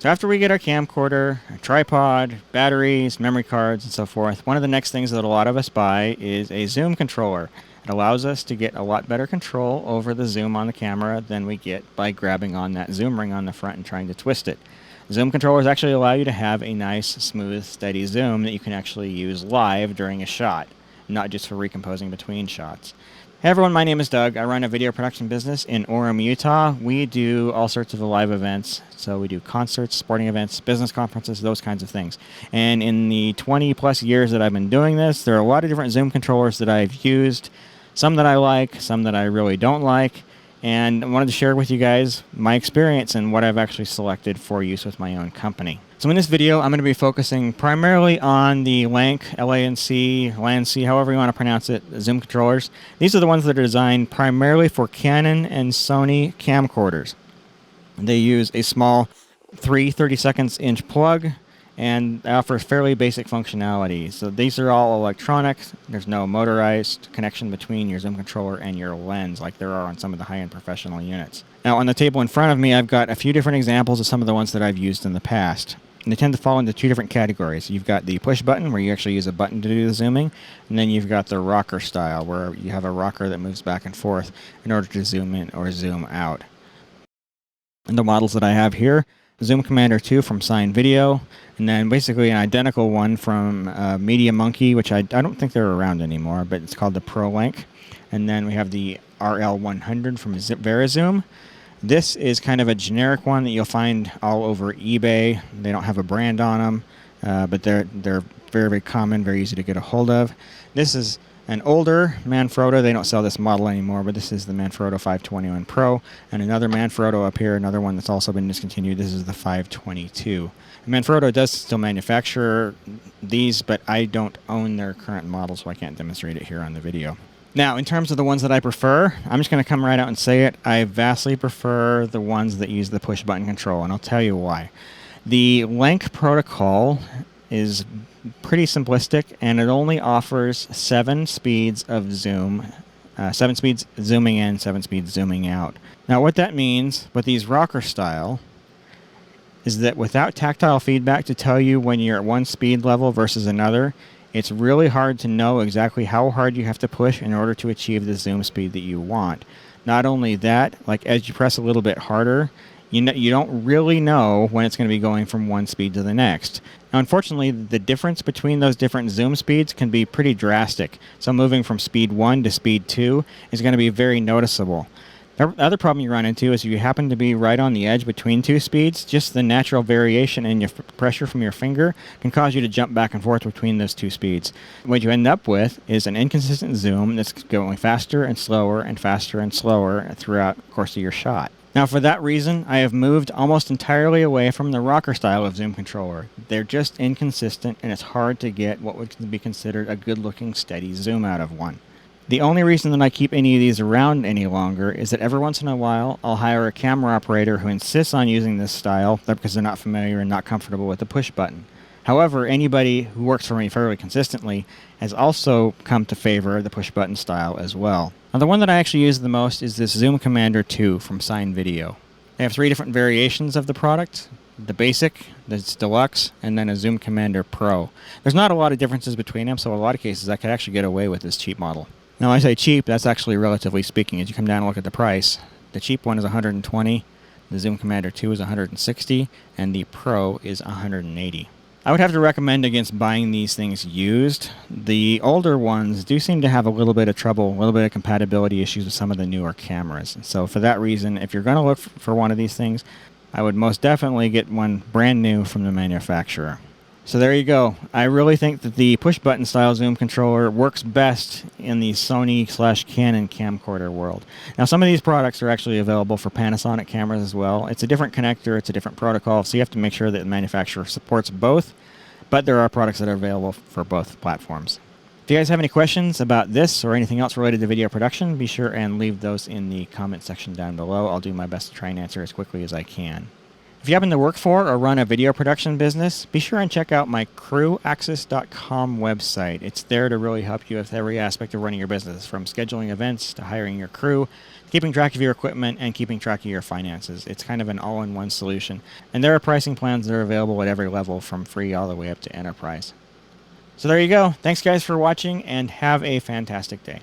So after we get our camcorder, a tripod, batteries, memory cards, and so forth, one of the next things that a lot of us buy is a zoom controller. It allows us to get a lot better control over the zoom on the camera than we get by grabbing on that zoom ring on the front and trying to twist it. Zoom controllers actually allow you to have a nice, smooth, steady zoom that you can actually use live during a shot, not just for recomposing between shots. Hey everyone, my name is Doug. I run a video production business in Orem, Utah. We do all sorts of live events. So we do concerts, sporting events, business conferences, those kinds of things. And in the 20 plus years that I've been doing this, there are a lot of different zoom controllers that I've used. Some that I like, some that I really don't like. And I wanted to share with you guys my experience and what I've actually selected for use with my own company. So in this video, I'm going to be focusing primarily on the LANC, LANC, however you want to pronounce it, zoom controllers. These are the ones that are designed primarily for Canon and Sony camcorders. They use a small 32 inch plug and offer fairly basic functionality. So these are all electronic. There's no motorized connection between your zoom controller and your lens like there are on some of the high-end professional units. Now on the table in front of me, I've got a few different examples of some of the ones that I've used in the past. And they tend to fall into two different categories. You've got the push button, where you actually use a button to do the zooming, and then you've got the rocker style, where you have a rocker that moves back and forth in order to zoom in or zoom out. And the models that I have here, Zoom Commander 2 from Sign Video, and then basically an identical one from Media Monkey, which I don't think they're around anymore, but it's called the Pro LANC. And then we have the RL100 from VeriZoom. This is kind of a generic one that you'll find all over eBay. They don't have a brand on them, but they're very, very common, very easy to get a hold of. This is an older Manfrotto. They don't sell this model anymore, but this is the Manfrotto 521 Pro. And another Manfrotto up here, another one that's also been discontinued. This is the 522. Manfrotto does still manufacture these, but I don't own their current model, so I can't demonstrate it here on the video. Now, in terms of the ones that I prefer, I'm just going to come right out and say it. I vastly prefer the ones that use the push button control, and I'll tell you why. The LANC protocol is pretty simplistic, and it only offers 7 speeds of zoom, 7 speeds zooming in, 7 speeds zooming out. Now what that means with these rocker style is that without tactile feedback to tell you when you're at one speed level versus another, it's really hard to know exactly how hard you have to push in order to achieve the zoom speed that you want. Not only that, like as you press a little bit harder, you don't really know when it's going to be going from one speed to the next. Now, unfortunately, the difference between those different zoom speeds can be pretty drastic. So moving from speed 1 to speed 2 is going to be very noticeable. The other problem you run into is if you happen to be right on the edge between two speeds, just the natural variation in your pressure from your finger can cause you to jump back and forth between those two speeds. What you end up with is an inconsistent zoom that's going faster and slower throughout the course of your shot. Now, for that reason, I have moved almost entirely away from the rocker style of zoom controller. They're just inconsistent, and it's hard to get what would be considered a good-looking, steady zoom out of one. The only reason that I keep any of these around any longer is that every once in a while, I'll hire a camera operator who insists on using this style because they're not familiar and not comfortable with the push button. However, anybody who works for me fairly consistently has also come to favor the push button style as well. Now, the one that I actually use the most is this Zoom Commander 2 from Sign Video. They have 3 different variations of the product: the Basic, the Deluxe, and then a Zoom Commander Pro. There's not a lot of differences between them, so in a lot of cases I could actually get away with this cheap model. Now, I say cheap, that's actually relatively speaking. As you come down and look at the price, the cheap one is $120, the Zoom Commander 2 is $160, and the Pro is $180. I would have to recommend against buying these things used. The older ones do seem to have a little bit of trouble, a little bit of compatibility issues with some of the newer cameras. And so for that reason, if you're going to look for one of these things, I would most definitely get one brand new from the manufacturer. So there you go. I really think that the push-button style zoom controller works best in the Sony/Canon camcorder world. Now, some of these products are actually available for Panasonic cameras as well. It's a different connector, it's a different protocol, so you have to make sure that the manufacturer supports both, but there are products that are available for both platforms. If you guys have any questions about this or anything else related to video production, be sure and leave those in the comment section down below. I'll do my best to try and answer as quickly as I can. If you happen to work for or run a video production business, be sure and check out my crewaccess.com website. It's there to really help you with every aspect of running your business, from scheduling events to hiring your crew, keeping track of your equipment and keeping track of your finances. It's kind of an all-in-one solution. And there are pricing plans that are available at every level from free all the way up to enterprise. So there you go. Thanks guys for watching and have a fantastic day.